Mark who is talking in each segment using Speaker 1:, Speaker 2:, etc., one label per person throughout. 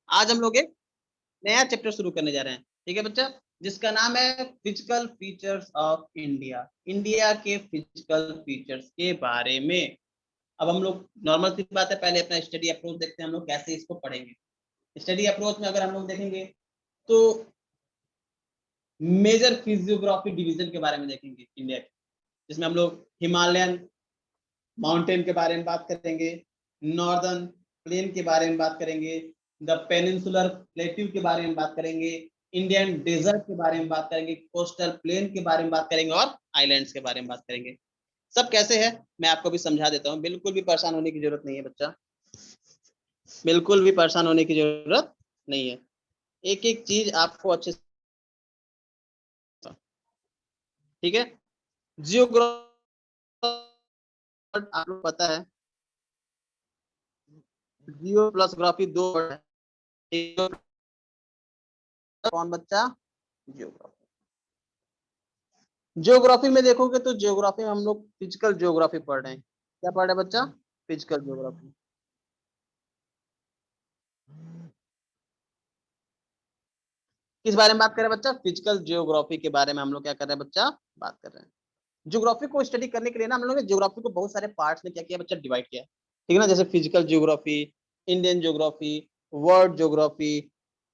Speaker 1: आज हम लोग एक नया चैप्टर शुरू करने जा रहे हैं, ठीक है बच्चा, जिसका नाम है physical features of India. India के फिजिकल फीचर्स के बारे में अब हम लोग नॉर्मल सी बात है, पहले अपना स्टडी अप्रोच देखते हैं हम लोग कैसे इसको पढ़ेंगे। स्टडी अप्रोच में अगर हम लोग देखेंगे तो मेजर फिजियोग्राफी डिवीजन के बारे में देखेंगे इंडिया के, जिसमें हम लोग हिमालयन माउंटेन के बारे में बात करेंगे, नॉर्दर्न प्लेन के बारे में बात करेंगे, द पेनिनसुलर प्लेट्यू के बारे में बात करेंगे, इंडियन डेजर्ट के बारे में बात करेंगे, कोस्टल प्लेन के बारे में बात करेंगे और आइलैंड्स के बारे में बात करेंगे। सब कैसे है मैं आपको भी समझा देता हूँ, बिल्कुल भी परेशान होने की जरूरत नहीं है बच्चा, बिल्कुल भी परेशान होने की जरूरत नहीं है। एक एक चीज आपको अच्छे से, ठीक है। जियोग्राफी आपको पता है, जियो प्लस ग्राफी दो वर्ड है। कौन बच्चा? जियोग्राफी। जियोग्राफी में देखोगे तो जियोग्राफी में हम लोग फिजिकल जियोग्राफी पढ़ रहे हैं। क्या पढ़ रहे हैं बच्चा? Physical geography. किस बारे में बात कर रहे हैं बच्चा? फिजिकल जियोग्राफी के बारे में हम लोग क्या कर रहे हैं बच्चा? बात कर रहे हैं। ज्योग्राफी को स्टडी करने के लिए ना हम लोग ने ज्योग्राफी को बहुत सारे पार्ट्स में क्या किया बच्चा? डिवाइड किया है, ठीक है ना। जैसे physical geography, Indian geography, world geography,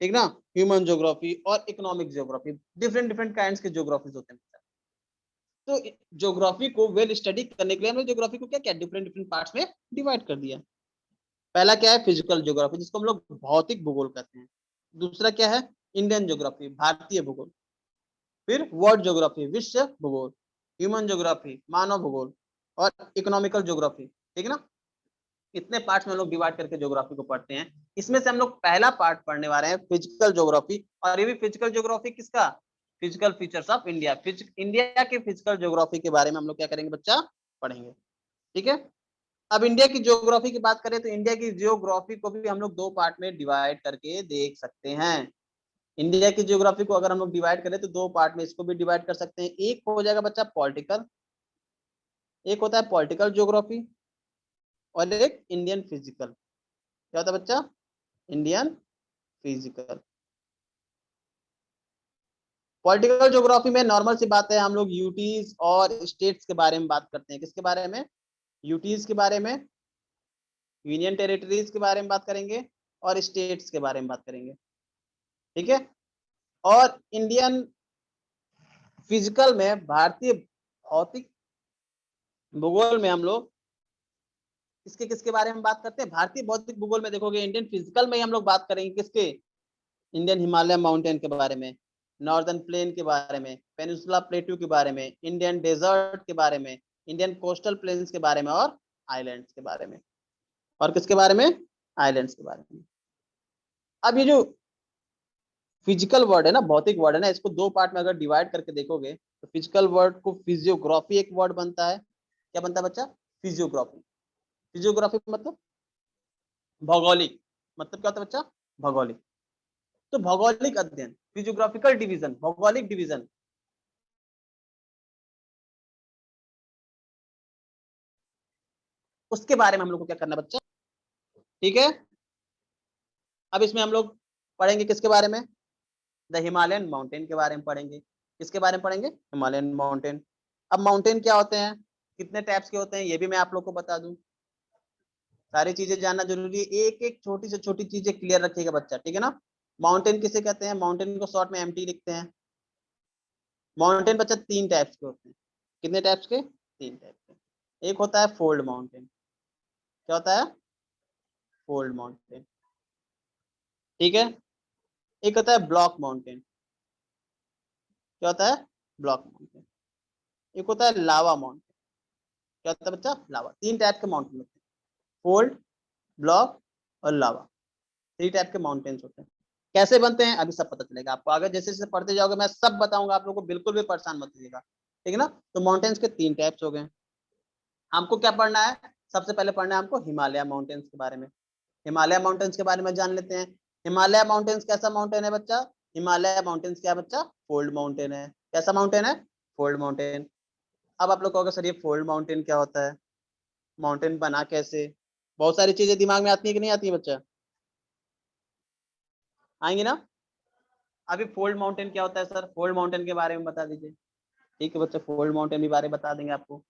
Speaker 1: ठीक ना, ह्यूमन ज्योग्राफी और economic geography. Different different kinds के ज्योग्राफीज होते हैं। तो ज्योग्राफी को वेल स्टडी करने के लिए हमने ज्योग्राफी को क्या किया? डिफरेंट डिफरेंट पार्ट्स में डिवाइड कर दिया। पहला क्या है? फिजिकल ज्योग्राफी, जिसको हम लोग भौतिक भूगोल कहते हैं। दूसरा क्या है? इंडियन ज्योग्राफी, भारतीय भूगोल। फिर वर्ल्ड ज्योग्राफी, विश्व भूगोल। ह्यूमन ज्योग्राफी, मानव भूगोल। और इकोनॉमिकल ज्योग्राफी, ठीक है ना। इतने पार्ट्स में हम लोग डिवाइड करके ज्योग्राफी को पढ़ते हैं। इसमें से हम लोग पहला पार्ट पढ़ने वाले हैं फिजिकल ज्योग्राफी। और ये भी फिजिकल ज्योग्राफी किसका? Physical features of India. India के फिजिकल ज्योग्राफी के बारे में हम लोग क्या करेंगे बच्चा? पढ़ेंगे, ठीक है। अब इंडिया की ज्योग्राफी की बात करें तो इंडिया की ज्योग्राफी को भी हम लोग दो पार्ट में डिवाइड करके देख सकते हैं। इंडिया की ज्योग्राफी को अगर हम लोग डिवाइड करें तो दो पार्ट में इसको भी डिवाइड कर सकते हैं। एक हो जाएगा बच्चा पॉलिटिकल, एक होता है पॉलिटिकल ज्योग्राफी, और एक इंडियन फिजिकल। क्या होता है बच्चा? Indian physical. पॉलिटिकल ज्योग्राफी में नॉर्मल सी बात है, हम लोग यूटीज और स्टेट्स के बारे में बात करते हैं। किसके बारे में? यूटीज के बारे में, यूनियन टेरिटरीज के बारे में बात करेंगे और स्टेट्स के बारे में बात करेंगे, ठीक है। और इंडियन फिजिकल में, भारतीय भौतिक भूगोल में हम लोग किसके किसके बारे में बात करते हैं? भारतीय भौतिक भूगोल में देखोगे इंडियन फिजिकल में ही हम लोग बात करेंगे किसके? इंडियन हिमालय माउंटेन के बारे में, नॉर्दर्न प्लेन के बारे में, पेनिनसुला प्लेट्यू के बारे में, इंडियन डेजर्ट के बारे में, इंडियन कोस्टल प्लेन्स के बारे में और आइलैंड्स के बारे में। और किसके बारे में? आइलैंड्स के बारे में। अब ये जो फिजिकल वर्ड है ना, भौतिक वर्ड है ना, इसको दो पार्ट में अगर डिवाइड करके देखोगे तो फिजिकल वर्ड को फिजियोग्राफी एक वर्ड बनता है। क्या बनता है बच्चा? फिजियोग्राफी। फिजियोग्राफी मतलब भौगोलिक, मतलब क्या होता है बच्चा? भौगोलिक। तो भौगोलिक अध्ययन, फिजियोग्राफिकल डिवीजन, भौगोलिक डिवीजन, उसके बारे में हम लोग को क्या करना है बच्चा? ठीक है। अब इसमें हम लोग पढ़ेंगे किसके बारे में? द हिमालयन माउंटेन के बारे में पढ़ेंगे। किसके बारे में पढ़ेंगे? Himalayan mountain. अब माउंटेन क्या होते हैं, कितने टाइप्स के होते हैं, ये भी मैं आप लोग को बता दूं। सारी चीजें जानना जरूरी है, एक एक छोटी से छोटी चीजें क्लियर रखिएगा बच्चा, ठीक है ना। माउंटेन किसे कहते हैं? माउंटेन को शॉर्ट में एमटी लिखते हैं। माउंटेन बच्चा तीन टाइप्स के होते हैं। कितने टाइप्स के? तीन टाइप के। एक होता है फोल्ड माउंटेन। क्या होता है? फोल्ड माउंटेन, ठीक है। एक होता है ब्लॉक माउंटेन। क्या होता है? Block mountain. एक होता है लावा माउंटेन। क्या होता है बच्चा? लावा। तीन टाइप के माउंटेन होते हैं, फोल्ड, ब्लॉक और लावा। थ्री टाइप के माउंटेन्स होते हैं। कैसे बनते हैं अभी सब पता चलेगा आपको, आगे जैसे जैसे पढ़ते जाओगे मैं सब बताऊंगा आप लोगों को, बिल्कुल भी परेशान मत होइएगा, ठीक है ना। तो माउंटेन्स के तीन टाइप्स हो गए। हमको क्या पढ़ना है? सबसे पहले पढ़ना है हमको हिमालय माउंटेन्स के बारे में। हिमालय माउंटेन्स के बारे में जान लेते हैं। हिमालय माउंटेन्स कैसा माउंटेन है बच्चा? हिमालय माउंटेन्स क्या है बच्चा? फोल्ड माउंटेन है। कैसा माउंटेन है? Fold mountain. अब आप लोग कहोगे सर ये फोल्ड माउंटेन क्या होता है, माउंटेन बना कैसे? बहुत सारी चीजें दिमाग में आती है कि नहीं आती है बच्चा? आएंगे ना। अभी फोल्ड माउंटेन क्या होता है सर, फोल्ड माउंटेन के बारे में बता दीजिए। ठीक है बच्चे, फोल्ड माउंटेन के बारे में बता देंगे आपको।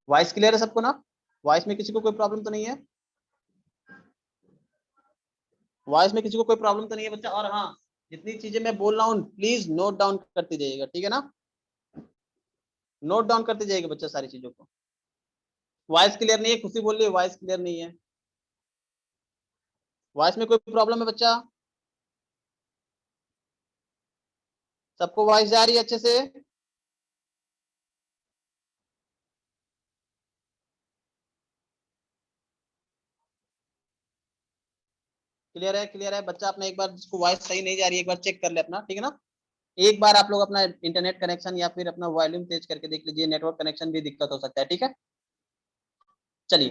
Speaker 1: वॉइस क्लियर है सबको ना, वॉइस में किसी को कोई प्रॉब्लम तो नहीं है, वॉइस में किसी को कोई प्रॉब्लम तो नहीं है बच्चा। और हाँ, जितनी चीजें मैं बोल रहा हूँ प्लीज नोट डाउन करते जाइएगा, ठीक है ना, नोट डाउन करते जाइएगा बच्चा सारी चीजों को। वॉइस क्लियर नहीं है, खुशी बोल रही है वॉइस क्लियर नहीं है, वॉइस में कोई प्रॉब्लम है बच्चा, सबको वॉइस जा रही है अच्छे से। क्लियर है, क्लियर है बच्चा। अपना एक बार जिसको वॉइस सही नहीं जा रही है एक बार चेक कर ले अपना, ठीक है ना। एक बार आप लोग अपना इंटरनेट कनेक्शन या फिर अपना वॉल्यूम तेज करके देख लीजिए, नेटवर्क कनेक्शन भी दिक्कत हो सकता है, ठीक है। चलिए,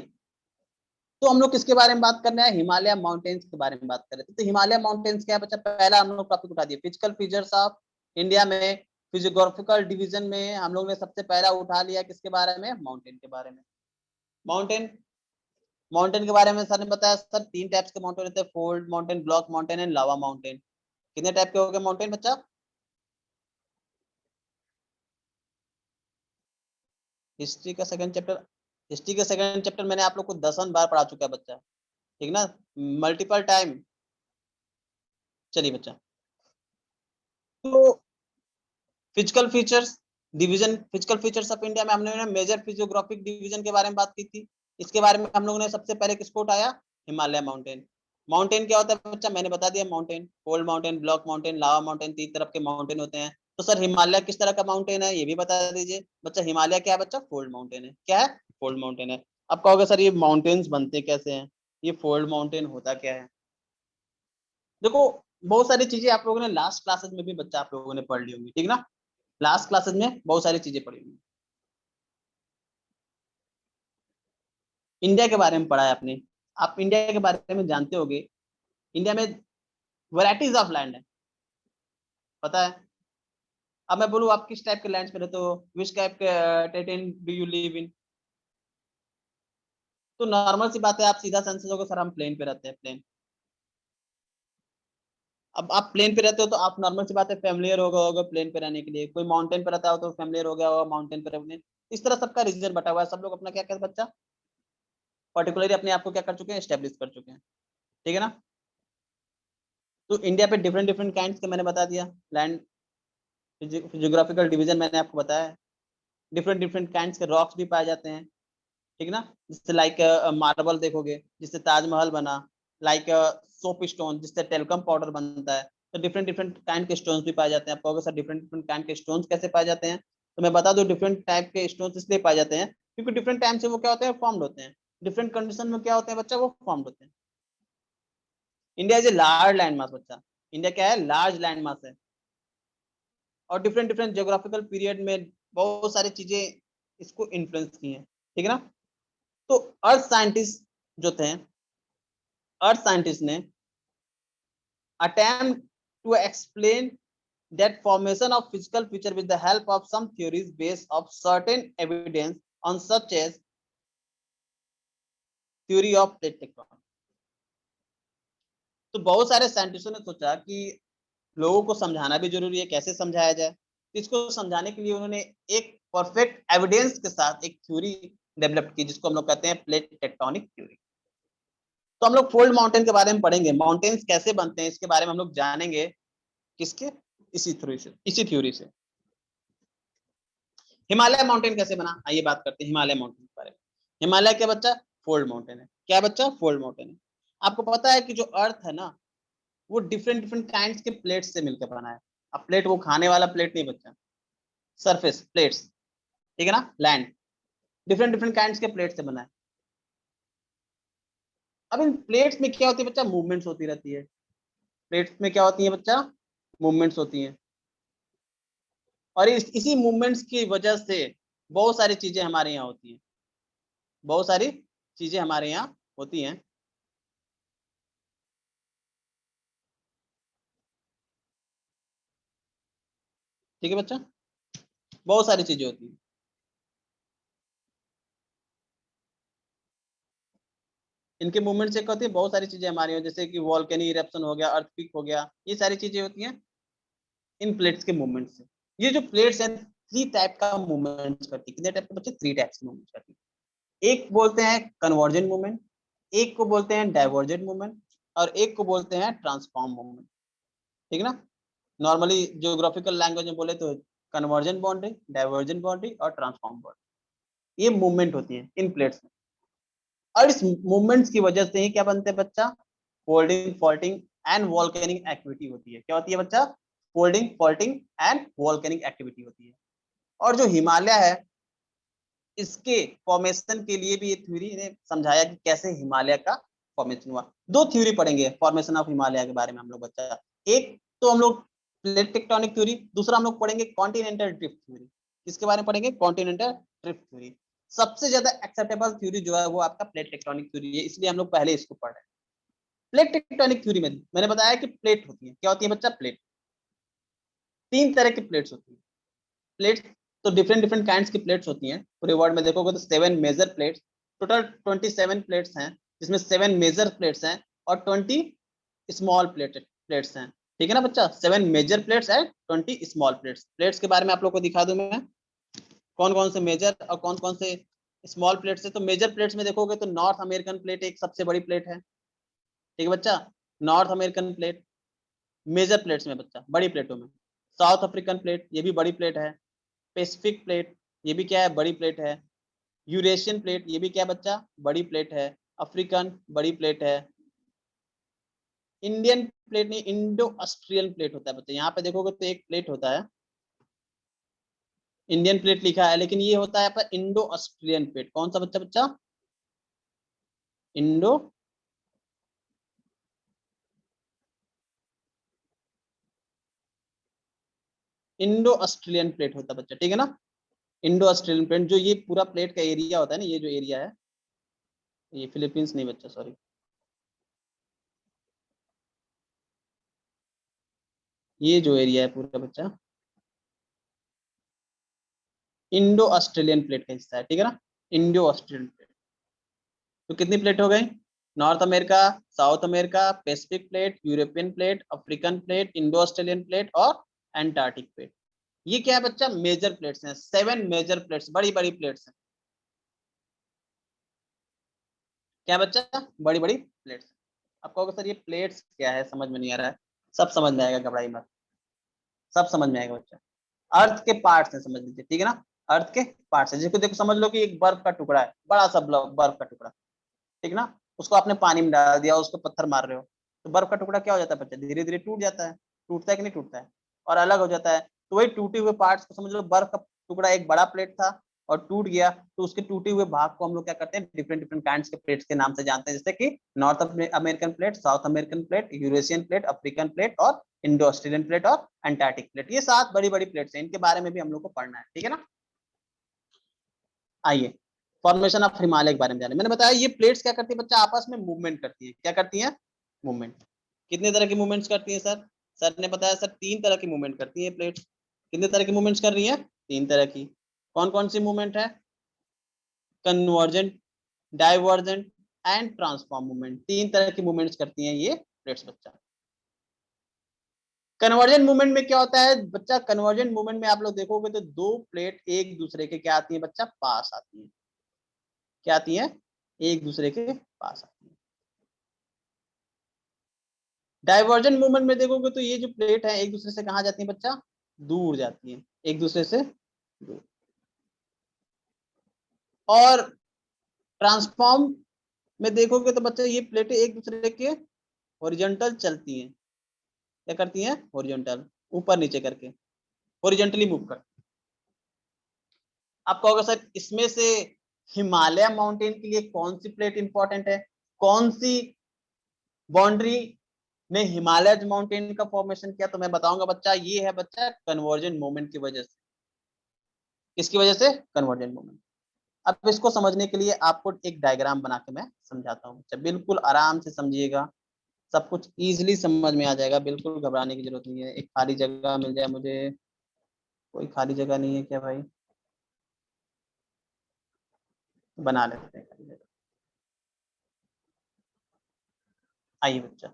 Speaker 1: तो हम लोग किसके बारे में बात करने हैं, हिमालय माउंटेन्स के बारे में बात कर रहे थे। तो हिमालय माउंटेन्स क्या है बच्चा, पहला हम लोग टॉपिक उठा दिए फिजिकल फीचर्स ऑफ इंडिया में। फिजियोग्राफिकल डिवीजन में हम लोग ने सबसे पहला उठा लिया किसके बारे में, माउंटेन के बारे में। माउंटेन, माउंटेन के बारे में सर ने बताया सर तीन टाइप्स के माउंटेन होते हैं, fold mountain, block mountain and lava mountain. कितने टाइप के हो गए माउंटेन बच्चा, हिस्ट्री का सेकंड चैप्टर, हिस्ट्री का सेकंड चैप्टर मैंने आप लोग को 10 बार पढ़ा चुका है बच्चा, ठीक ना, मल्टीपल टाइम। चलिए बच्चा, तो physical features division, physical features of India में हमने मेजर फिजियोग्राफिक डिवीजन के बारे में बात की थी। इसके बारे में हम लोगों ने सबसे पहले किसको उठाया, हिमालय माउंटेन। माउंटेन क्या होता है बच्चा, मैंने बता दिया, mountain, cold mountain, block mountain, lava mountain, तीन तरफ के माउंटेन होते हैं। तो सर हिमालय किस तरह का माउंटेन है ये भी बता दीजिए बच्चा। हिमालय क्या है बच्चा, फोल्ड माउंटेन है। क्या है, फोल्ड माउंटेन है। अब कहोगे सर ये माउंटेन्स बनते कैसे हैं, ये फोल्ड माउंटेन होता क्या है। देखो, बहुत सारी चीजें आप लोगों ने लास्ट क्लासेस में भी बच्चा आप लोगों ने पढ़ ली होंगी, ठीक ना, लास्ट क्लासेस में बहुत सारी चीजें पढ़ी होंगी। इंडिया के बारे में पढ़ा है आपने, आप इंडिया के बारे में जानते होगे। इंडिया में वैरायटीज ऑफ लैंड है, पता है। अब मैं बोलूँ आप किस टाइप के लैंड पे रहते हो, विच टाइप के terrain do you live in, तो नॉर्मल सी बात है, आप सीधा सेंस होगा सर हम प्लेन पे रहते हैं, प्लेन। अब आप प्लेन पे रहते हो तो आप नॉर्मल सी बात है फेमिलियर होगा प्लेन पे रहने के लिए, कोई माउंटेन पे रहता हो तो फेमिलियर हो गया होगा माउंटेन पे रहने। इस तरह सबका रीजन बटा हुआ है, सब लोग अपना क्या कहते हैं बच्चा, पर्टिकुलरली अपने आप को क्या कर चुके हैं, स्टेब्लिश कर चुके हैं, ठीक है ना। तो इंडिया पे डिफरेंट डिफरेंट काइंड के मैंने बता दिया लैंड, जियोग्राफिकल डिवीजन मैंने आपको बताया। डिफरेंट डिफरेंट काइंड के रॉक्स भी पाए जाते हैं, ठीक ना, जिससे लाइक मार्बल देखोगे जिससे ताजमहल बना, लाइक सोप स्टोन जिससे टेल्कम पाउडर बनता है। तो डिफरेंट डिफरेंट काइंड के स्टोन्स भी पाए जाते हैं। आप कहोगे सर डिफरेंट डिफरेंट काइंड के स्टोन्स कैसे पाए जाते हैं, तो मैं बता दूं डिफरेंट टाइप के स्टोन्स इसलिए पाए जाते हैं क्योंकि डिफरेंट टाइम से वो क्या होते हैं, फॉर्म्ड होते हैं, डिफरेंट कंडीशन में क्या होते हैं बच्चा, वो फॉर्म्ड होते हैं। India is a large land mass बच्चा, इंडिया क्या है, लार्ज लैंड मास है। और डिफरेंट डिफरेंट जियोग्राफिकल पीरियड में बहुत सारी चीजें इसको इन्फ्लुएंस की हैं, ठीक है ना। तो अर्थ साइंटिस्ट जो थे, अर्थ साइंटिस्ट ने attempt to explain that formation of physical feature with the help of some theories based of certain evidence on such as theory of plate tectonics। तो बहुत सारे साइंटिस्टों ने सोचा कि लोगों को समझाना भी जरूरी है, कैसे समझाया जाए, तो इसको समझाने के लिए उन्होंने एक परफेक्ट एविडेंस के साथ एक थ्योरी डेवलप की जिसको हम लोग कहते हैं प्लेट टेक्टोनिक थ्योरी। तो हम लोग फोल्ड माउंटेन के बारे में पढ़ेंगे, माउंटेन्स कैसे बनते हैं इसके बारे में हम लोग जानेंगे, किसके, इसी थ्योरी से, इसी थ्योरी से। हिमालय माउंटेन कैसे बना, आइए बात करते हैं हिमालय माउंटेन के बारे में। हिमालय क्या बच्चा, फोल्ड माउंटेन है। क्या बच्चा, फोल्ड माउंटेन है। आपको पता है कि जो अर्थ है ना, वो डिफरेंट डिफरेंट काइंड के प्लेट से मिलकर बना है। अब प्लेट वो खाने वाला प्लेट नहीं बच्चा, सरफेस प्लेट्स, ठीक है ना, लैंड डिफरेंट डिफरेंट काइंड के प्लेट से बना है। अब इन प्लेट्स में क्या होती है बच्चा, मूवमेंट्स होती रहती है। प्लेट्स में क्या होती है बच्चा, मूवमेंट्स होती हैं। और इसी मूवमेंट्स की वजह से बहुत सारी चीजें हमारे यहाँ होती हैं, बहुत सारी चीजें हमारे यहाँ होती हैं, ठीक है बच्चा, बहुत सारी चीजें होती हैं। इनके मूवमेंट से क्या होती है, बहुत सारी चीजें हमारी हो, जैसे कि वॉल्केनिक इरप्शन हो गया, अर्थक्वेक हो गया, ये सारी चीजें होती हैं इन प्लेट्स के मूवमेंट से। ये जो प्लेट्स हैं 3 टाइप का मूवमेंट करती है। कितने टाइप के बच्चे? 3 टाइप्स के मूवमेंट करती है। एक बोलते हैं कन्वर्जेंट मूवमेंट, एक को बोलते हैं डाइवर्जेंट मूवमेंट, और एक को बोलते हैं ट्रांसफॉर्म मूवमेंट। ठीक है ना? नॉर्मली ज्योग्राफिकल लैंग्वेज में बोले तो कन्वर्जेंट बाउंड्री, डाइवर्जेंट बाउंड्री और ट्रांसफॉर्म बाउंड्री, ये मूवमेंट होती है इन प्लेट्स में। और इस मूवमेंट्स की वजह से ही क्या बनते हैं बच्चा? Folding, faulting and volcanic activity होती है। क्या होती है बच्चा? Folding, faulting and volcanic activity होती है। और जो हिमालय है, इसके फॉर्मेशन के लिए भी ये थ्योरी ने समझाया कि कैसे हिमालय का फॉर्मेशन हुआ। 2 थ्योरी पढ़ेंगे फॉर्मेशन ऑफ हिमालय के बारे में हम लोग बच्चा। एक तो हम लोग प्लेट टेक्टोनिक थ्योरी, दूसरा हम लोग पढ़ेंगे कॉन्टिनेंटल ड्रिफ्ट थ्योरी। किसके बारे में पढ़ेंगे? Continental drift theory. सबसे ज्यादा एक्सेप्टेबल थ्योरी जो है वो आपका प्लेट टेक्टोनिक थ्योरी है, इसलिए हम लोग पहले इसको पढ़ रहे हैं। प्लेट टेक्टोनिक थ्योरी में मैंने बताया कि प्लेट होती है। क्या होती है बच्चा? प्लेट। 3 तरह की प्लेट्स होती है। प्लेट्स तो डिफरेंट डिफरेंट काइंड्स की प्लेट्स होती हैं। पूरे वर्ल्ड में देखोगे तो 7 मेजर प्लेट्स, टोटल 27 प्लेट्स हैं, जिसमें 7 मेजर प्लेट्स हैं और 20 स्मॉल प्लेट्स हैं। ठीक है ना बच्चा? 7 major plates and 20 small plates. Plates के बारे में आप लोग को दिखा दूं मैं, कौन कौन से मेजर और कौन कौन से स्मॉल प्लेट्स है। तो मेजर प्लेट्स में देखोगे तो नॉर्थ अमेरिकन प्लेट एक सबसे बड़ी प्लेट है। ठीक है बच्चा? North American plate major plates में बच्चा, बड़ी प्लेटों में। साउथ अफ्रीकन प्लेट, ये भी बड़ी प्लेट है। पैसिफिक प्लेट, ये भी क्या है? बड़ी प्लेट है। यूरेशियन प्लेट, ये भी क्या बच्चा? बड़ी प्लेट है। अफ्रीकन बड़ी प्लेट है। इंडियन प्लेट नहीं, इंडो ऑस्ट्रियन प्लेट होता है बच्चा। यहाँ पे देखोगे तो एक प्लेट होता है, इंडियन प्लेट लिखा है, लेकिन ये होता है आपका इंडो ऑस्ट्रियन प्लेट। कौन सा बच्चा? बच्चा इंडो इंडो ऑस्ट्रेलियन प्लेट होता है बच्चा। ठीक है ना? इंडो ऑस्ट्रेलियन प्लेट, जो ये पूरा प्लेट का एरिया होता है ना, ये जो एरिया है, ये फिलीपींस नहीं बच्चा, सॉरी, ये जो एरिया है पूरा बच्चा, इंडो ऑस्ट्रेलियन प्लेट का हिस्सा है। ठीक है ना? Indo Australian plate. तो कितनी प्लेट हो गई? North America, south America, Pacific plate, European plate, African plate, Indo Australian plate और एंटार्क्टिक प्लेट। ये क्या है बच्चा? मेजर प्लेट्स हैं। 7 मेजर प्लेट्स, बड़ी बड़ी प्लेट्स हैं। क्या बच्चा? बड़ी बड़ी प्लेट्स। आप कहोगे सर ये प्लेट्स क्या है, समझ में नहीं आ रहा है। सब समझ में आएगा, घबराई मत, सब समझ में आएगा बच्चा। अर्थ के पार्ट्स हैं, समझ लीजिए। ठीक है ना? अर्थ के पार्ट्स है, जिसको देखो समझ लो कि एक बर्फ का टुकड़ा है, बड़ा सा बर्फ का टुकड़ा। ठीक ना? उसको आपने पानी में डाल दिया, उसको पत्थर मार रहे हो, तो बर्फ का टुकड़ा क्या हो जाता है बच्चा? धीरे धीरे टूट जाता है। टूटता है कि नहीं टूटता है? और अलग हो जाता है। तो वही टूटे हुए पार्ट्स को समझ लो, बर्फ का टुकड़ा एक बड़ा प्लेट था और टूट गया, तो उसके टूटे हुए भाग को हम लोग क्या करते हैं? डिफरेंट डिफरेंट काइंड्स के प्लेट्स के नाम से जानते हैं, जैसे कि north American plate, south American plate, Eurasian plate, African plate और इंडो ऑस्ट्रेलियन प्लेट और एंटार्क्टिक प्लेट। ये 7 बड़ी बड़ी प्लेट्स हैं, इनके बारे में भी हम लोग को पढ़ना है। ठीक है ना? आइए फॉर्मेशन ऑफ हिमालय के बारे में जाने। मैंने बताया ये प्लेट्स क्या करती है बच्चा? आपस में मूवमेंट करती है। क्या करती है? मूवमेंट। कितने तरह की मूवमेंट्स करती है सर? सर ने बताया सर 3 तरह की मूवमेंट करती है प्लेट्स। कितने तरह की मूवमेंट्स कर रही है? 3 तरह की। कौन कौन सी मूवमेंट है? Convergent, divergent and transform movement. 3 तरह की मूवमेंट्स करती हैं ये प्लेट्स बच्चा। कन्वर्जेंट मूवमेंट में क्या होता है बच्चा? कन्वर्जेंट मूवमेंट में आप लोग देखोगे तो 2 प्लेट एक दूसरे के क्या आती है बच्चा? पास आती है। क्या आती है? एक दूसरे के पास आती है। डाइवर्जेंट मूवमेंट में देखोगे तो ये जो प्लेट है एक दूसरे से कहाँ जाती है बच्चा? दूर जाती है, एक दूसरे से दूर। और ट्रांसफॉर्म में देखोगे तो बच्चा ये प्लेटें एक दूसरे के हॉरिजॉन्टल चलती हैं। क्या करती हैं? हॉरिजॉन्टल, ऊपर नीचे करके, हॉरिजॉन्टली मूव करती हैं। आप कहोगे सर इसमें से हिमालय माउंटेन के लिए कौन सी प्लेट इंपॉर्टेंट है? कौन सी बाउंड्री ने हिमालय माउंटेन का फॉर्मेशन किया? तो मैं बताऊंगा बच्चा, ये है बच्चा कन्वर्जेंट मूवमेंट की वजह से। किसकी वजह से? Convergent movement. अब इसको समझने के लिए आपको एक डायग्राम बना के मैं समझाता हूँ बच्चा, बिल्कुल आराम से समझिएगा, सब कुछ इजीली समझ में आ जाएगा, बिल्कुल घबराने की जरूरत नहीं है। एक खाली जगह मिल जाए मुझे, कोई खाली जगह नहीं है क्या भाई? बना लेते हैं खाली जगह। आइए बच्चा,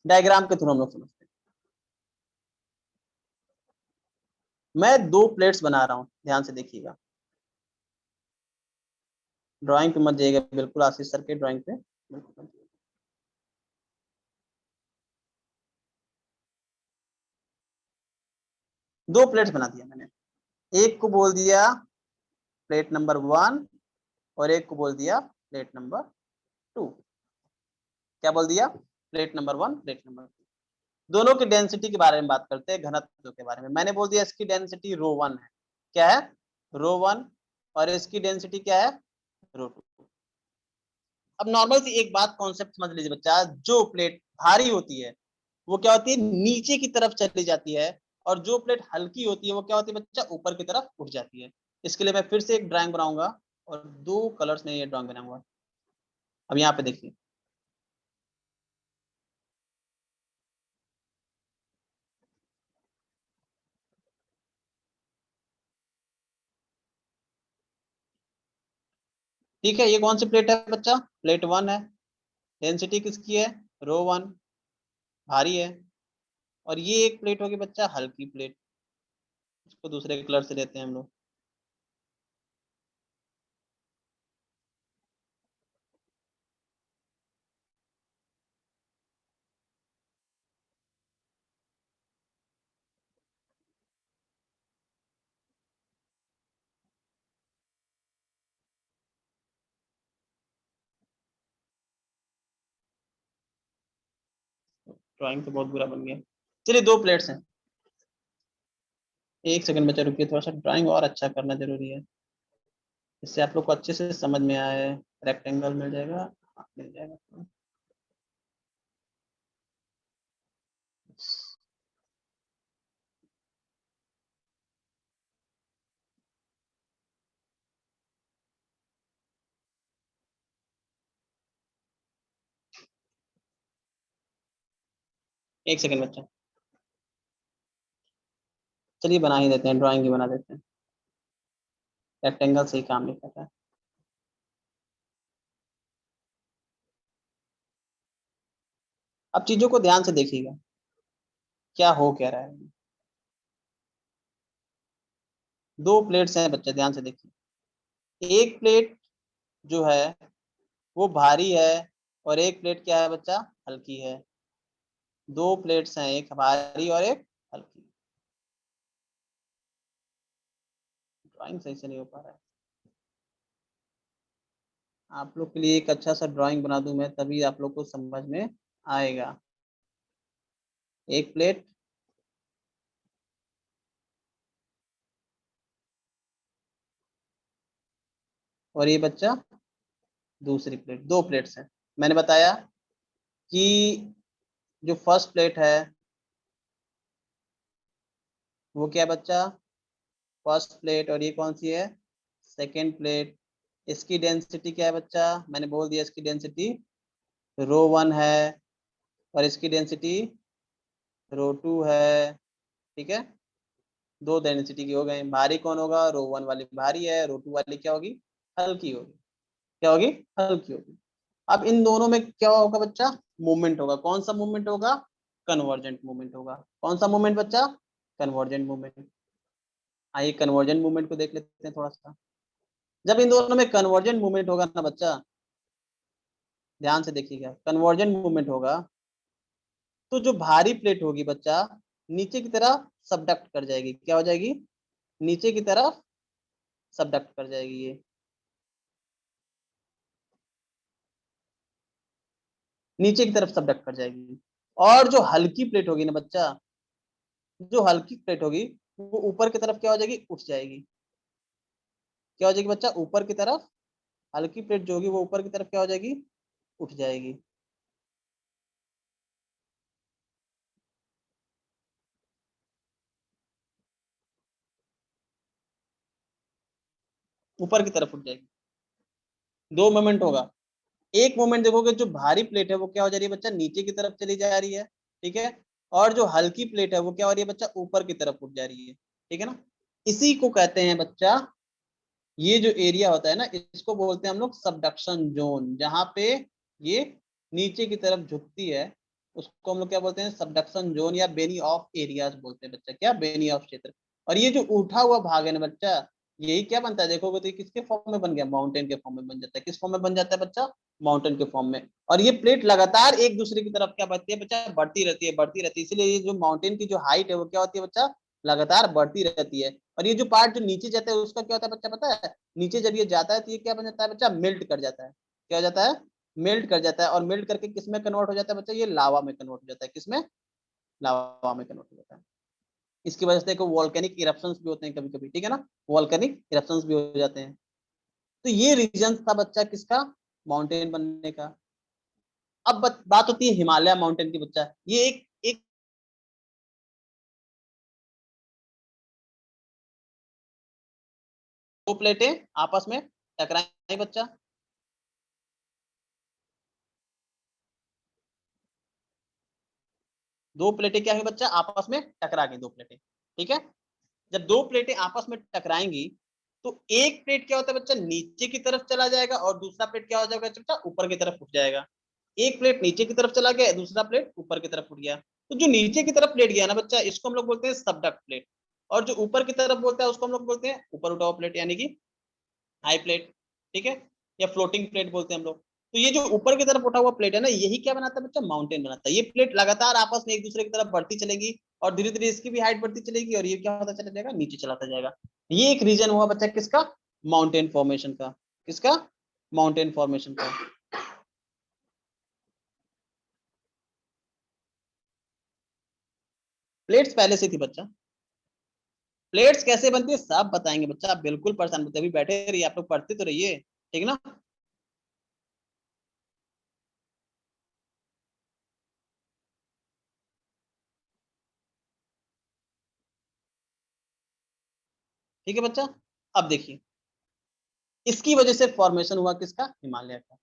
Speaker 1: डायग्राम के थ्रू हम लोग समझते हैं। मैं दो प्लेट्स बना रहा हूं, ध्यान से देखिएगा, ड्राइंग पे मत जाइएगा बिल्कुल, आशीष सर के ड्राइंग पे बिल्कुल मत जाइएगा। दो प्लेट्स बना दिया मैंने, एक को बोल दिया प्लेट नंबर 1 और एक को बोल दिया प्लेट नंबर 2। क्या बोल दिया? Plate number 1, plate number 2। दोनों की डेंसिटी के बारे में बात करते हैं, घनत्व के बारे में। मैंने बोल दिया इसकी डेंसिटी रो 1 है। क्या है? रो 1। और इसकी डेंसिटी क्या है? रो 2। अब नॉर्मल सी एक बात कॉन्सेप्ट समझ लीजिए बच्चा, जो प्लेट भारी होती है वो क्या होती है? नीचे की तरफ चली जाती है, और जो प्लेट हल्की होती है वो क्या होती है बच्चा? ऊपर की तरफ उठ जाती है। इसके लिए मैं फिर से एक ड्राइंग बनाऊंगा, और दो कलर्स में ये ड्राइंग बनाऊंगा। अब यहाँ पे देखिए, ठीक है, ये कौन सी प्लेट है बच्चा? प्लेट 1 है। डेंसिटी किसकी है? रो 1, भारी है। और ये एक प्लेट होगी बच्चा हल्की प्लेट, इसको दूसरे कलर से लेते हैं हम लोग। ड्राइंग तो बहुत बुरा बन गया। चलिए, दो प्लेट्स हैं। एक सेकंड बच्चा रुकिए, थोड़ा सा ड्राइंग और अच्छा करना जरूरी है, इससे आप लोग को अच्छे से समझ में आए। रेक्टेंगल मिल जाएगा? हाँ, मिल जाएगा। एक सेकंड बच्चा, चलिए बना ही देते हैं, ड्राइंग ही बना देते हैं, रेक्टेंगल से ही काम निकलता है। अब चीजों को ध्यान से देखिएगा, क्या हो क्या रहा है। दो प्लेट्स हैं बच्चे, ध्यान से देखिए। एक प्लेट जो है वो भारी है, और एक प्लेट क्या है बच्चा? हल्की है। दो प्लेट्स हैं, एक भारी और एक हल्की। ड्राइंग सही से नहीं हो पा रहा है। आप लोग के लिए एक अच्छा सा ड्राइंग बना दूं मैं, तभी आप लोग को समझ में आएगा। एक प्लेट, और ये बच्चा दूसरी प्लेट, दो प्लेट्स हैं। मैंने बताया कि जो फर्स्ट प्लेट है वो क्या है बच्चा? First plate. और ये कौन सी है? Second plate. इसकी डेंसिटी क्या है बच्चा? मैंने बोल दिया इसकी डेंसिटी रो 1 है, और इसकी डेंसिटी रो 2 है। ठीक है, दो डेंसिटी की हो गई। भारी कौन होगा? रो 1 वाली भारी है, रो 2 वाली क्या होगी? हल्की होगी। क्या होगी? हल्की होगी। अब इन दोनों में क्या होगा बच्चा? मूवमेंट होगा। कौन सा मूवमेंट होगा? कन्वर्जेंट मूवमेंट होगा। कौन सा मूवमेंट बच्चा? Convergent movement. आइए कन्वर्जेंट मूवमेंट को देख लेते हैं थोड़ा सा। जब इन दोनों में कन्वर्जेंट मूवमेंट होगा ना बच्चा, ध्यान से देखिएगा, कन्वर्जेंट मूवमेंट होगा, तो जो भारी प्लेट होगी बच्चा, नीचे की तरफ सबडक्ट कर जाएगी। क्या हो जाएगी? नीचे की तरफ सबडक्ट कर जाएगी ये, नीचे की तरफ सबडक्ट कर जाएगी। और जो हल्की प्लेट होगी ना बच्चा, जो हल्की प्लेट होगी वो ऊपर की तरफ क्या हो जाएगी? उठ जाएगी। क्या हो जाएगी बच्चा? ऊपर की तरफ। हल्की प्लेट जो होगी वो ऊपर की तरफ क्या हो जाएगी? उठ जाएगी। ऊपर की तरफ उठ जाएगी। दो मोमेंट होगा। एक मोमेंट देखोगे, जो भारी प्लेट है वो क्या हो जा रही है बच्चा? नीचे की तरफ चली जा रही है। ठीक है, और जो हल्की प्लेट है वो क्या हो रही है बच्चा? ऊपर की तरफ उठ जा रही है। ठीक है ना? इसी को कहते हैं बच्चा ये जो एरिया होता है ना, इसको बोलते हैं हम लोग सबडक्शन जोन। जहां पे ये नीचे की तरफ झुकती है उसको हम लोग क्या बोलते हैं, सबडक्शन जोन या बेनी ऑफ एरियाज बोलते हैं बच्चा। क्या, बेनी ऑफ क्षेत्र। और ये जो उठा हुआ भाग है ना बच्चा, यही क्या बनता है, देखोगे तो ये किसके फॉर्म में बन गया, माउंटेन के फॉर्म में बन जाता है। किस फॉर्म में बन जाता है बच्चा, माउंटेन के फॉर्म में। और ये प्लेट लगातार एक दूसरे की तरफ क्या बढ़ती है बच्चा, बढ़ती रहती है, बढ़ती रहती है। इसलिए ये जो माउंटेन की जो हाइट है वो क्या होती है बच्चा, लगातार बढ़ती रहती है। और ये जो पार्ट जो नीचे जाता है उसका क्या होता है बच्चा, पता है, नीचे जब ये जाता है तो ये क्या बन जाता है बच्चा, मेल्ट कर जाता है। क्या हो जाता है, मेल्ट कर जाता है। और मेल्ट करके किस में कन्वर्ट हो जाता है बच्चा, ये लावा में कन्वर्ट हो जाता है। किसमें, लावा में कन्वर्ट हो जाता है। इसकी वजह से देखो वोल्केनिक इरप्शंस भी होते हैं कभी कभी, ठीक है ना, वोल्केनिक इरप्शंस भी हो जाते हैं। तो ये रीजन था बच्चा किसका, माउंटेन बनने का। अब बात होती है हिमालय माउंटेन की बच्चा। ये एक एक दो प्लेटें आपस में टकराई बच्चा, दो प्लेटें क्या हुई बच्चा, आपस में टकरा गई, दो प्लेटें, ठीक है। जब दो प्लेटें आपस में टकराएंगी तो एक प्लेट क्या होता है बच्चा, नीचे की तरफ चला जाएगा और दूसरा प्लेट क्या हो जाएगा बच्चा, ऊपर की तरफ उठ जाएगा। एक प्लेट नीचे की तरफ चला गया, दूसरा प्लेट ऊपर की तरफ उठ गया। तो जो नीचे की तरफ प्लेट गया ना बच्चा, इसको हम लोग बोलते हैं सबडक्ट प्लेट। और जो ऊपर की तरफ बोलता है उसको हम लोग बोलते हैं ऊपर उठा हुआ प्लेट, यानी कि हाई प्लेट, ठीक है, या फ्लोटिंग प्लेट बोलते हैं हम लोग। तो ये जो ऊपर की तरफ उठा हुआ प्लेट है ना, यही क्या बनाता है बच्चा, माउंटेन बनाता है। ये प्लेट लगातार आपस में एक दूसरे की तरफ बढ़ती चलेगी और धीरे धीरे इसकी भी हाइट बढ़ती चलेगी और ये क्या होता चला जाएगा, नीचे चलाता जाएगा। ये एक रीजन हुआ बच्चा किसका, माउंटेन फॉर्मेशन का। किसका, माउंटेन फॉर्मेशन का। प्लेट्स पहले से थी बच्चा। प्लेट्स कैसे बनती है सब बताएंगे बच्चा, आप बिल्कुल परेशान मत, अभी बैठे रहिए, आप लोग पढ़ते तो रहिए, ठीक ना। ठीक है बच्चा। अब देखिए, इसकी वजह से फॉर्मेशन हुआ किसका, हिमालय का।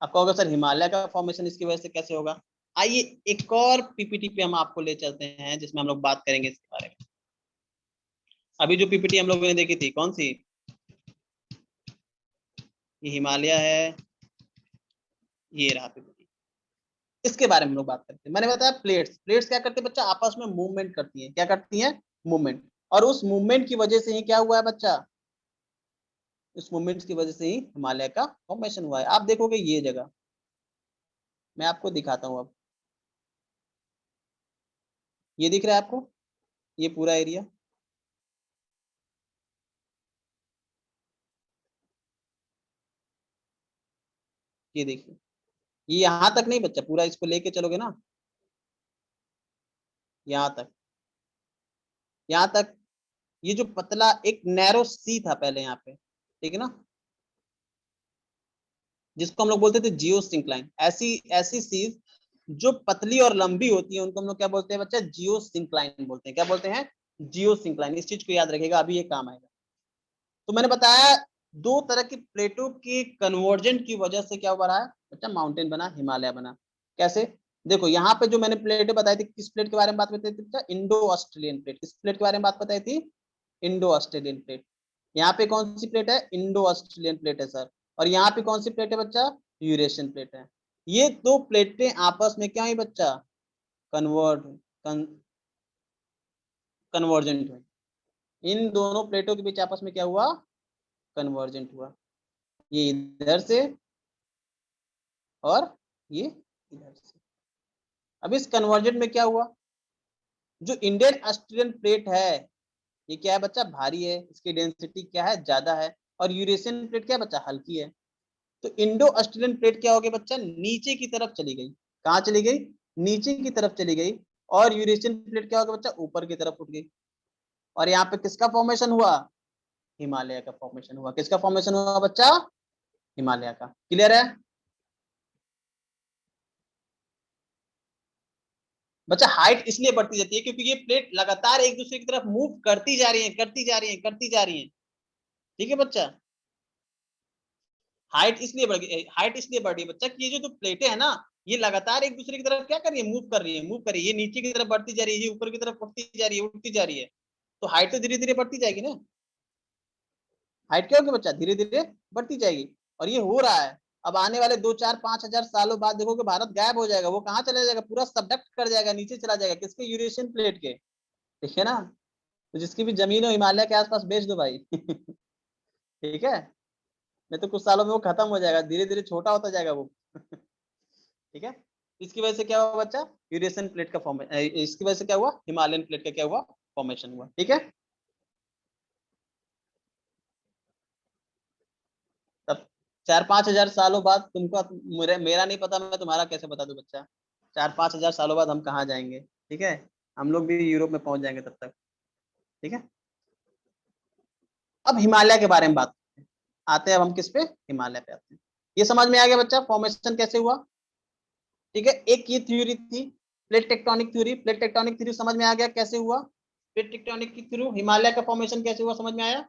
Speaker 1: आप कहोगे सर हिमालय का फॉर्मेशन इसकी वजह से कैसे होगा। आइए एक और पीपीटी पे हम आपको ले चलते हैं जिसमें हम लोग बात करेंगे इसके बारे में। अभी जो पीपीटी हम लोगों ने देखी थी कौन सी, ये हिमालय है, ये रहा पीपीटी। इसके बारे में हम लोग बात करते हैं। मैंने बताया प्लेट्स, प्लेट्स क्या करती है बच्चा, आपस में मूवमेंट करती है। क्या करती है, मूवमेंट। और उस मूवमेंट की वजह से ही क्या हुआ है बच्चा, उस मूवमेंट की वजह से ही हिमालय का फॉर्मेशन हुआ है। आप देखोगे ये जगह, मैं आपको दिखाता हूँ अब। ये दिख रहा है आपको, ये पूरा एरिया, ये देखिए। ये यहाँ तक नहीं बच्चा, पूरा इसको लेके चलोगे ना, यहाँ तक, यहाँ तक। ये जो पतला एक नैरो सी था पहले यहाँ पे, ठीक है ना, जिसको हम लोग बोलते थे जियो सिंक्लाइन। ऐसी ऐसी सीज जो पतली और लंबी होती है उनको हम लोग क्या बोलते हैं बच्चा, जियो सिंक्लाइन बोलते हैं। क्या बोलते हैं, जियो सिंक्लाइन। इस चीज को याद रखिएगा, अभी ये काम आएगा। तो मैंने बताया दो तरह की प्लेटों के कन्वर्जेंट की वजह से क्या बना है बच्चा, माउंटेन बना, हिमालय बना। कैसे, देखो यहाँ पे जो मैंने प्लेटें बताई थी, किस प्लेट के बारे में बात बताई थी बच्चा, इंडो ऑस्ट्रेलियन प्लेट। किस प्लेट के बारे में बात बताई थी, इंडो ऑस्ट्रेलियन प्लेट। यहाँ पे कौन सी प्लेट है, इंडो ऑस्ट्रेलियन प्लेट है सर। और यहाँ पे कौन सी प्लेट है बच्चा, यूरेशियन प्लेट है। ये दो प्लेटें आपस में क्या हुई बच्चा, कन्वर्ट, कन्वर्जेंट हुई। इन दोनों प्लेटों के बीच आपस में क्या हुआ, कन्वर्जेंट हुआ। ये इधर से और ये इधर से। अब इस कन्वर्जेंट में क्या हुआ, जो इंडियन ऑस्ट्रेलियन प्लेट है ये क्या है बच्चा, भारी है, इसकी डेंसिटी क्या है, ज्यादा है। और यूरेशियन प्लेट क्या है बच्चा, हल्की है। तो इंडो ऑस्ट्रेलियन प्लेट क्या हो गई बच्चा, नीचे की तरफ चली गई। कहाँ चली गई, नीचे की तरफ चली गई। और यूरेशियन प्लेट क्या हो गया बच्चा, ऊपर की तरफ उठ गई। और यहाँ पे किसका फॉर्मेशन हुआ, हिमालय का फॉर्मेशन हुआ। किसका फॉर्मेशन हुआ बच्चा, हिमालय का। क्लियर है बच्चा। हाइट इसलिए बढ़ती जाती है क्योंकि ये प्लेट लगातार एक दूसरे की तरफ मूव करती जा रही है, करती जा रही है, करती जा रही है, ठीक है बच्चा। हाइट इसलिए बढ़ रही है बच्चा कि ये जो प्लेटें है ना, ये लगातार एक दूसरे की तरफ क्या कर रही है, मूव कर रही है, मूव कर रही है। ये नीचे की तरफ बढ़ती जा रही है, ये ऊपर की तरफ उठती जा रही है, उठती जा रही है। तो हाइट तो धीरे धीरे बढ़ती जाएगी ना। हाइट क्या होगी बच्चा, धीरे धीरे बढ़ती जाएगी। और ये हो रहा है। अब आने वाले 2 4 5 हजार सालों बाद देखोगे भारत गायब हो जाएगा, वो कहाँ चला जाएगा, पूरा सबडक्ट कर जाएगा, नीचे चला जाएगा, किसके, यूरेशियन प्लेट के। ठीक है ना। तो जिसकी भी जमीन हो हिमालय के आसपास बेच दो भाई। ठीक है। नहीं तो कुछ सालों में वो खत्म हो जाएगा, धीरे धीरे छोटा होता जाएगा वो। ठीक है। इसकी वजह से क्या हुआ बच्चा, यूरेशियन प्लेट का फॉर्मेशन, इसकी वजह से क्या हुआ, हिमालयन प्लेट का क्या हुआ, फॉर्मेशन हुआ। ठीक है। तब 4 5 हजार सालों बाद तुमको, मेरा नहीं पता, मैं तुम्हारा कैसे बता दूं बच्चा। 4 5 हजार सालों बाद हम कहाँ जाएंगे। ठीक है। हम लोग भी यूरोप में पहुंच जाएंगे तब तक। ठीक है। अब हिमालय के बारे में बात करते हैं। आते हैं अब हम किस पे, हिमालय पे आते हैं। ये समझ में आ गया बच्चा, फॉर्मेशन कैसे हुआ। ठीक है। एक ये थ्योरी थी, plate tectonic theory. Plate tectonic theory समझ में आ गया कैसे हुआ। प्लेट टेक्टोनिक के थ्रू हिमालय का फॉर्मेशन कैसे हुआ, समझ में आया।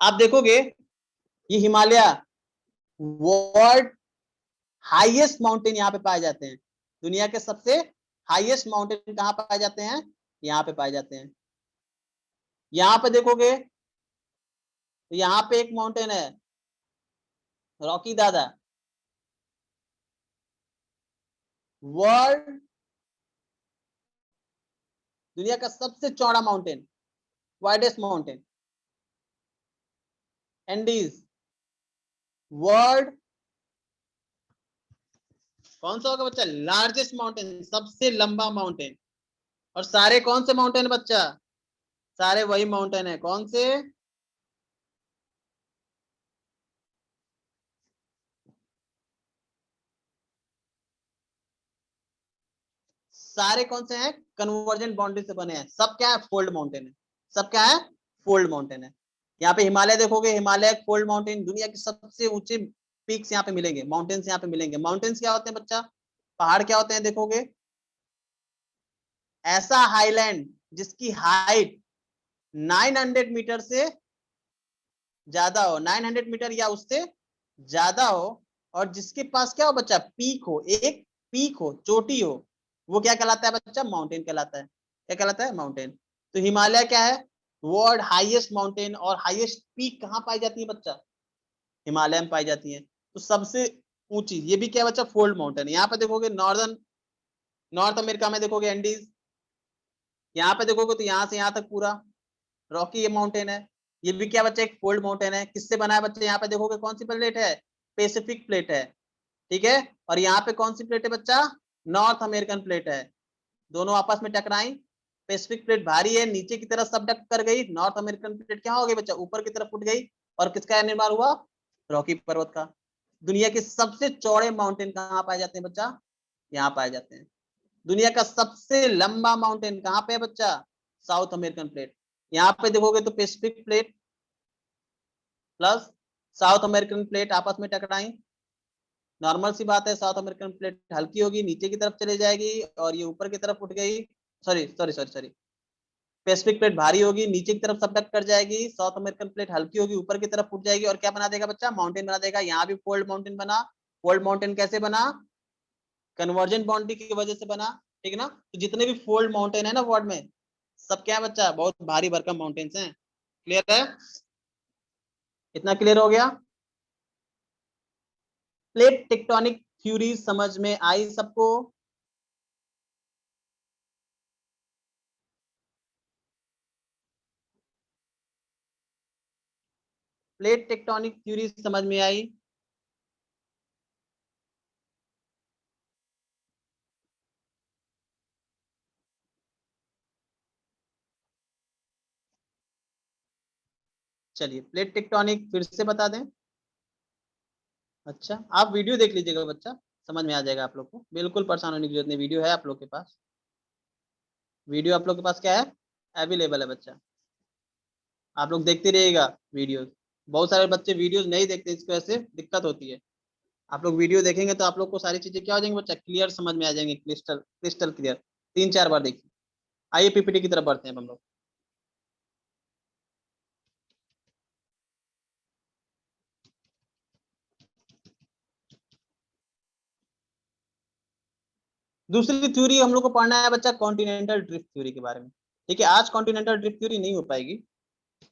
Speaker 1: आप देखोगे ये हिमालय वर्ल्ड हाईएस्ट माउंटेन यहाँ पे पाए जाते हैं। दुनिया के सबसे हाईएस्ट माउंटेन कहाँ पाए जाते हैं, यहाँ पे पाए जाते हैं। यहाँ पे देखोगे तो यहाँ पे एक माउंटेन है, रॉकी दादा। वर्ल्ड, दुनिया का सबसे चौड़ा mountain, widest mountain, Andes. World कौन सा होगा बच्चा, लार्जेस्ट माउंटेन, सबसे लंबा माउंटेन। और सारे कौन से माउंटेन बच्चा, सारे वही माउंटेन है, कौन से, सारे कौन से हैं, कन्वर्जेंट बाउंड्री से बने हैं। सब क्या है, फोल्ड माउंटेन है। सब क्या है, फोल्ड माउंटेन है। यहाँ पे हिमालय देखोगे, हिमालय फोल्ड माउंटेन, दुनिया के सबसे ऊंचे पीक्स यहाँ पे मिलेंगे, माउंटेन्स यहाँ पे मिलेंगे। माउंटेन्स क्या होते हैं बच्चा, पहाड़ क्या होते हैं, देखोगे ऐसा हाईलैंड जिसकी हाइट 900 मीटर से ज्यादा हो, 900 मीटर या उससे ज्यादा हो, और जिसके पास क्या हो बच्चा, पीक हो, एक पीक हो, चोटी हो, वो क्या कहलाता है बच्चा, माउंटेन कहलाता है। क्या कहलाता है, माउंटेन। तो हिमालय क्या है, वर्ल्ड हाईएस्ट माउंटेन। और हाईएस्ट पीक कहाँ पाई जाती है बच्चा, हिमालय में पाई जाती है। तो सबसे ऊंची, ये भी क्या है बच्चा, फोल्ड माउंटेन। यहाँ पे देखोगे नॉर्थ अमेरिका में देखोगे एंडीज, यहाँ पे देखोगे तो यहाँ से यहाँ तक पूरा रॉकी ये माउंटेन है। ये भी क्या बच्चा, एक फोल्ड माउंटेन है। किससे बना है बच्चे, यहाँ पे देखोगे कौन सी प्लेट है, पैसिफिक प्लेट है। ठीक है। और यहाँ पे कौन सी प्लेट है बच्चा, नॉर्थ अमेरिकन प्लेट है। दोनों आपस में टकराई, पैसिफिक प्लेट भारी है, नीचे की तरफ सबडक्ट कर गई, नॉर्थ अमेरिकन प्लेट क्या हो गई बच्चा, ऊपर की तरफ उठ गई। और किसका निर्माण हुआ, रॉकी पर्वत का। दुनिया के सबसे चौड़े माउंटेन कहाँ पाए जाते हैं बच्चा, यहाँ पाए जाते हैं। दुनिया का सबसे लंबा माउंटेन कहाँ पे है बच्चा, साउथ अमेरिकन प्लेट। यहाँ पे देखोगे तो Pacific plate plus south American plate आपस में टकराई। नॉर्मल सी बात है, साउथ अमेरिकन प्लेट हल्की होगी, नीचे की तरफ चली जाएगी, और ये ऊपर की तरफ उठ गई। Sorry sorry sorry sorry, Pacific plate भारी होगी, नीचे की तरफ सबडक्ट कर जाएगी, साउथ अमेरिकन प्लेट हल्की होगी, ऊपर की तरफ उठ जाएगी, और क्या बना देगा बच्चा, माउंटेन बना देगा। यहाँ भी फोल्ड माउंटेन बना। फोल्ड माउंटेन कैसे बना, कन्वर्जेंट बाउंड्री की वजह से बना। ठीक है ना। तो जितने भी फोल्ड माउंटेन है ना वर्ल्ड में, सब क्या है बच्चा, बहुत भारी भरकम माउंटेन्स हैं। क्लियर है, इतना क्लियर हो गया। प्लेट टेक्टोनिक थ्योरी समझ में आई सबको। प्लेट टेक्टोनिक थ्योरी समझ में आई। चलिए प्लेट टेक्टोनिक फिर से बता दें। अच्छा, आप वीडियो देख लीजिएगा बच्चा, समझ में आ जाएगा आप लोग को, बिल्कुल परेशान होने की जरूरत नहीं, वीडियो है आप लोग के पास। वीडियो आप लोग के पास क्या है, अवेलेबल है बच्चा। आप लोग देखते रहिएगा वीडियोस। बहुत सारे बच्चे वीडियोस नहीं देखते, इसकी वजह से दिक्कत होती है। आप लोग वीडियो देखेंगे तो आप लोग को सारी चीजें क्या हो जाएंगी बच्चा, क्लियर समझ में आ जाएंगे, क्रिस्टल क्रिस्टल क्लियर। 3 4 बार देखिए। आइए पीपीटी की तरफ बढ़ते हैं हम लोग। दूसरी थ्योरी हम लोग को पढ़ना है बच्चा, कॉन्टिनेंटल ड्रिफ्ट थ्योरी के बारे में। ठीक है, आज कॉन्टिनेंटल ड्रिफ्ट थ्योरी नहीं हो पाएगी,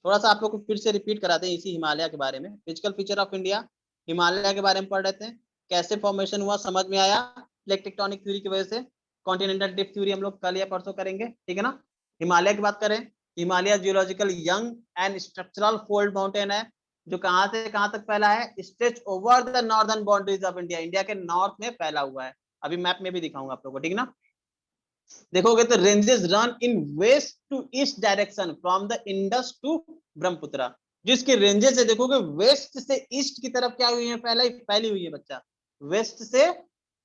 Speaker 1: थोड़ा सा आप लोग को फिर से रिपीट कराते हैं इसी हिमालय के बारे में। Physical feature of India, Himalaya के बारे में पढ़ रहे थे, कैसे फॉर्मेशन हुआ समझ में आया प्लेट टेक्टोनिक थ्योरी की वजह से। कॉन्टिनेंटल ड्रिफ्ट थ्योरी हम लोग कल या परसों करेंगे, ठीक है ना। हिमालय की बात करें, Himalaya geological young and structural fold mountain है, जो कहां से कहां तक फैला है, stretch over the northern boundaries of India, India के नॉर्थ में फैला हुआ है। अभी मैप में भी दिखाऊंगा आप लोगों को, ठीक ना। देखोगे तो ranges run in west to east direction from the Indus to Brahmaputra. जिसके रेंजेस है देखोगे वेस्ट से ईस्ट की तरफ क्या हुई है, फैली हुई है बच्चा। वेस्ट से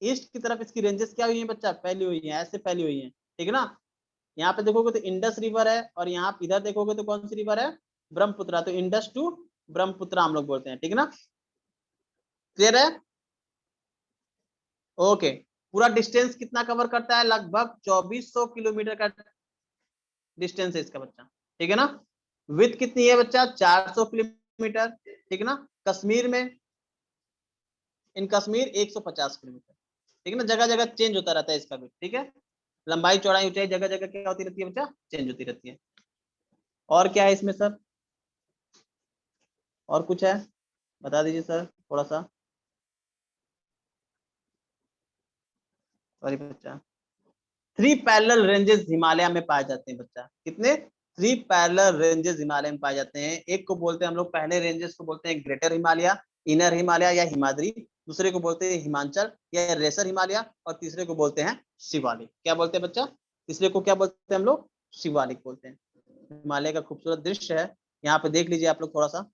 Speaker 1: ईस्ट की तरफ इसकी रेंजेस क्या हुई है बच्चा, फैली हुई है, ऐसे फैली हुई है, ठीक है ना। यहाँ पे देखोगे तो इंडस रिवर है, और यहाँ इधर देखोगे तो कौन सी रिवर है, ब्रह्मपुत्र। तो इंडस टू ब्रह्मपुत्र हम लोग बोलते हैं, ठीक है ना। क्लियर है, ओके। पूरा डिस्टेंस कितना कवर करता है, लगभग 2400 किलोमीटर का डिस्टेंस है इसका बच्चा, ठीक है ना। विड्थ कितनी है बच्चा, 400 किलोमीटर, ठीक है ना। कश्मीर में, इन कश्मीर 150 किलोमीटर, ठीक है ना। जगह जगह चेंज होता रहता है इसका भी, ठीक है। लंबाई चौड़ाई ऊंचाई जगह जगह क्या होती रहती है बच्चा, चेंज होती रहती है। और क्या है इसमें सर, और कुछ है बता दीजिए सर थोड़ा सा। सॉरी बच्चा, 3 पैरेलल रेंजेस हिमालय में पाए जाते हैं बच्चा। कितने, 3 पैरेलल रेंजेस हिमालय में पाए जाते हैं। एक को बोलते हैं हम लोग, पहले रेंजेस को बोलते हैं ग्रेटर हिमालय, इनर हिमालय या हिमाद्री। दूसरे को बोलते हैं हिमाचल या रेसर हिमालय, और तीसरे को बोलते हैं शिवालिक। क्या बोलते हैं बच्चा, तीसरे को क्या बोलते हैं हम लोग, शिवालिक बोलते हैं। हिमालय का खूबसूरत दृश्य है, यहाँ पे देख लीजिए आप लोग थोड़ा सा।